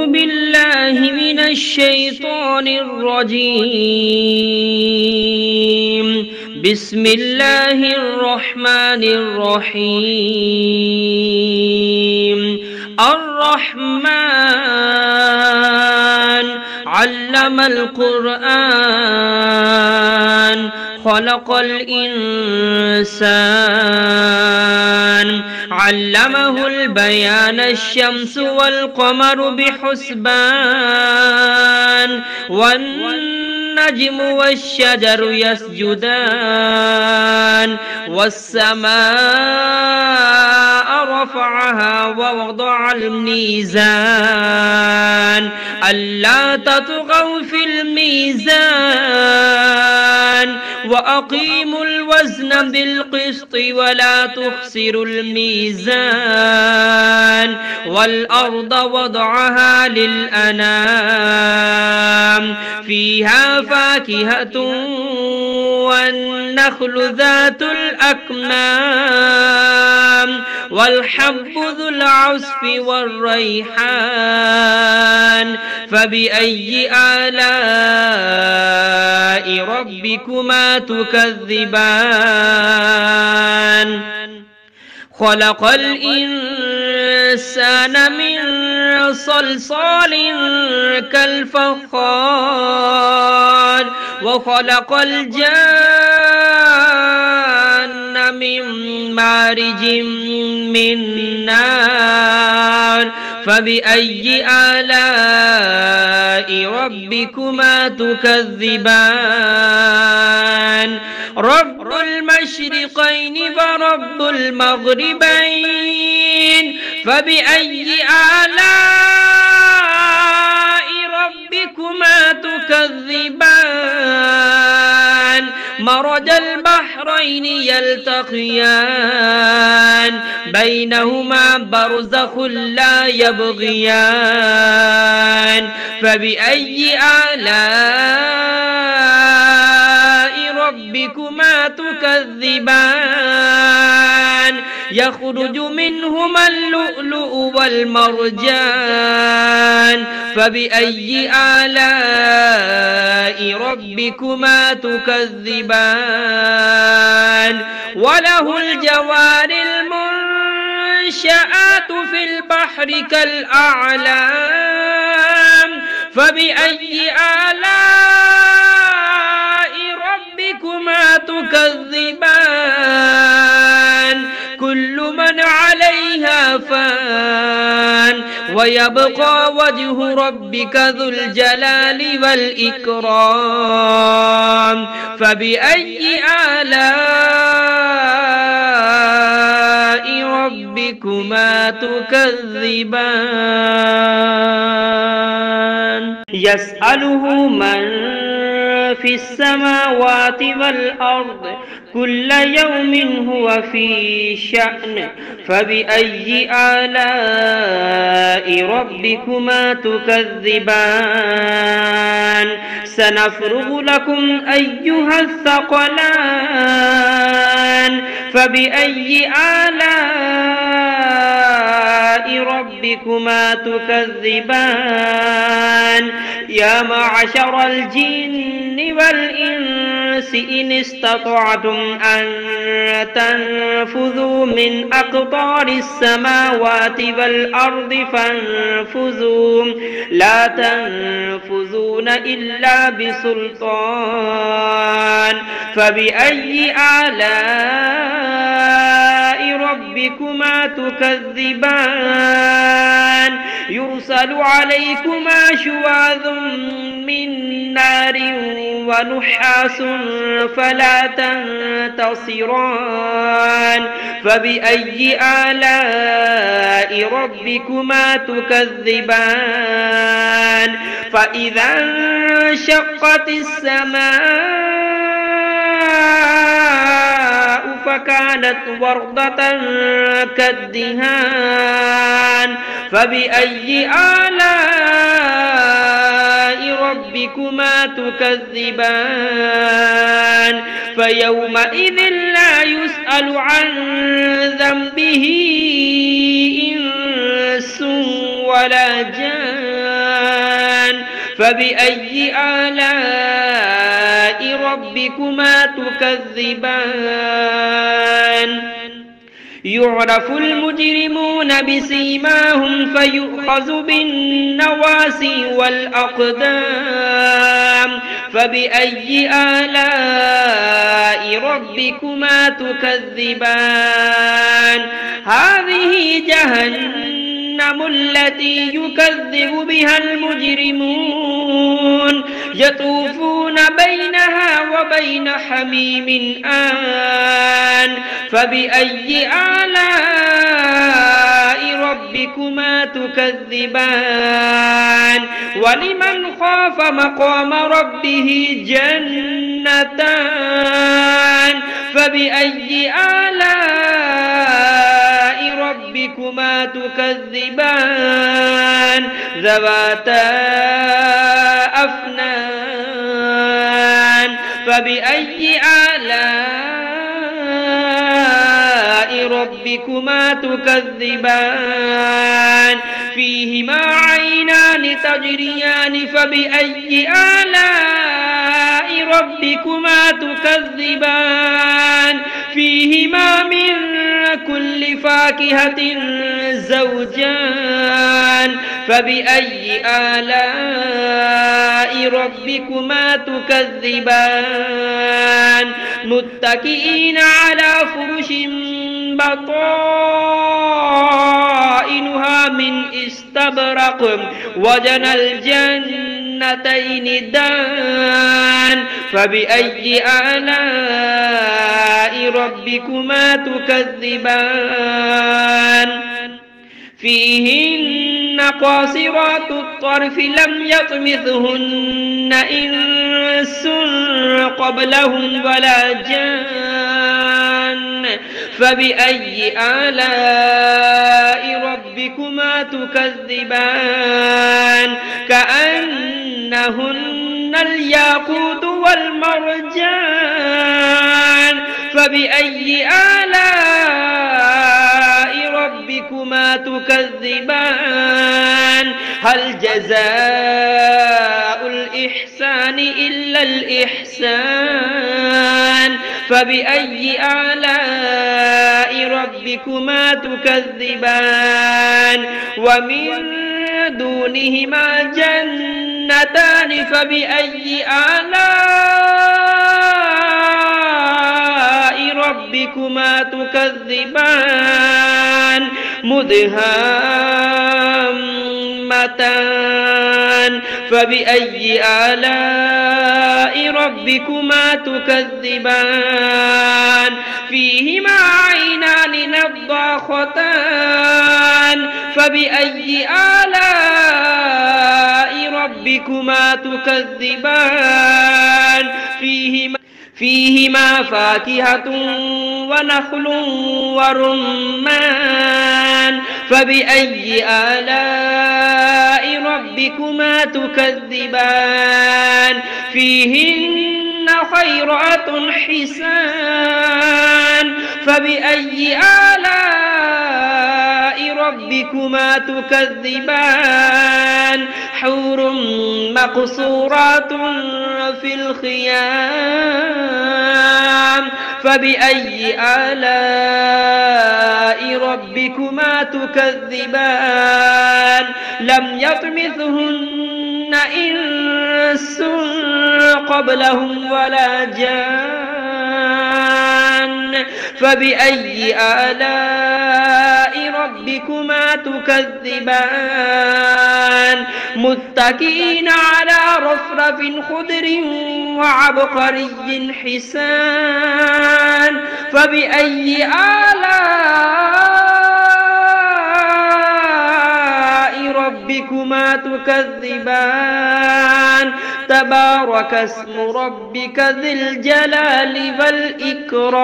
أعوذ بالله من الشيطان الرجيم. بسم الله الرحمن الرحيم. الرحمن علم القرآن خلق الإنسان علمه البيان الشمس والقمر بحسبان والنجم والشجر يسجدان والسماء رفعها ووضع الميزان ألا تطغوا في الميزان وأقيموا الوزن بالقسط ولا تخسروا الميزان والأرض وضعها للأنام فيها فاكهة والنخل ذات الأكمام والحب ذو العصف والريحان فبأي آلاء ربكما تكذبان خلق الإنسان من صلصال كالفخار وخلق الجان من مارج من نار فبأي آلاء ربكما تكذبان رب المشرقين ورب المغربين فبأي آلاء ربكما تكذبان مرج البحرين يلتقيان بينهما برزخ لا يبغيان فبأي آلاء ربكما تكذبان يخرج منهما اللؤلؤ والمرجان فبأي آلاء ربكما تكذبان وله الجوار المنشآت في البحر كالأعلام فبأي آلاء ربكما تكذبان كل من عليها فان ويبقى وجه ربك ذو الجلال والإكرام فبأي آلاء ربكما تكذبان يسأله من في السماوات والأرض كل يوم هو في شأن فبأي آلاء ربكما تكذبان سنفرغ لكم أيها الثقلان فبأي آلاء ربكما تكذبان يا معشر الجن والإنس إن استطعتم أن تنفذوا من أقطار السماوات والأرض فانفذوا لا تنفذون إلا بسلطان فبأي آلاء ربكما تكذبان يرسل عليكما شواظ من نار ونحاس فلا تنتصران فبأي آلاء ربكما تكذبان فإذا انشقت السماء فكانت وردة كالدهان فبأي آلاء ربكما تكذبان فيومئذ لا يسأل عن ذنبه إنس ولا جان فبأي آلاء ربكما تكذبان يعرف المجرمون بسيماهم فيؤخذ بالنواسي والأقدام فبأي آلاء ربكما تكذبان هذه جهنم التي يكذب بها المجرمون يطوفون بينها وبين حميم آن فبأي آلاء ربكما تكذبان ولمن خاف مقام ربه جنتان فبأي آلاء ربكما تكذبان ذواتا أفنان فبأي آلاء ربكما تكذبان فيهما عينان تجريان فبأي آلاء ربكما تكذبان فيهما من كل فاكهة زوجان فبأي آلاء ربكما تكذبان متكئين على فرش بطائنها من استبرق وجنى الجنتين دان فبأي آلاء ربكما تكذبان فيهن قاصرات الطرف لم يطمثهن إنس قبلهم ولا جان فبأي آلاء ربكما تكذبان كأنهن الياقوت والمرجان فبأي آلاء ربكما تكذبان هل جزاء الإحسان إلا الإحسان فبأي آلاء ربكما تكذبان ومن دونهما جنتان فبأي آلاء ربكما تكذبان مدهامتان فبأي آلاء ربكما تكذبان فيهما عينان نضاختان فبأي آلاء ربكما تكذبان فيهما فاكهة ونخل ورمان فبأي آلاء ربكما تكذبان فيهن خيرات حسان فبأي آلاء ربكما تكذبان حور مقصورات في الخيام فبأي آلاء ربكما تكذبان لم يطمثهن إنس قبلهم ولا جان فبأي آلاء ربكما تكذبان متكئين على رفرف خضر وعبقري حسان فبأي آلاء ربكما تكذبان تبارك اسم ربك ذي الجلال والإكرام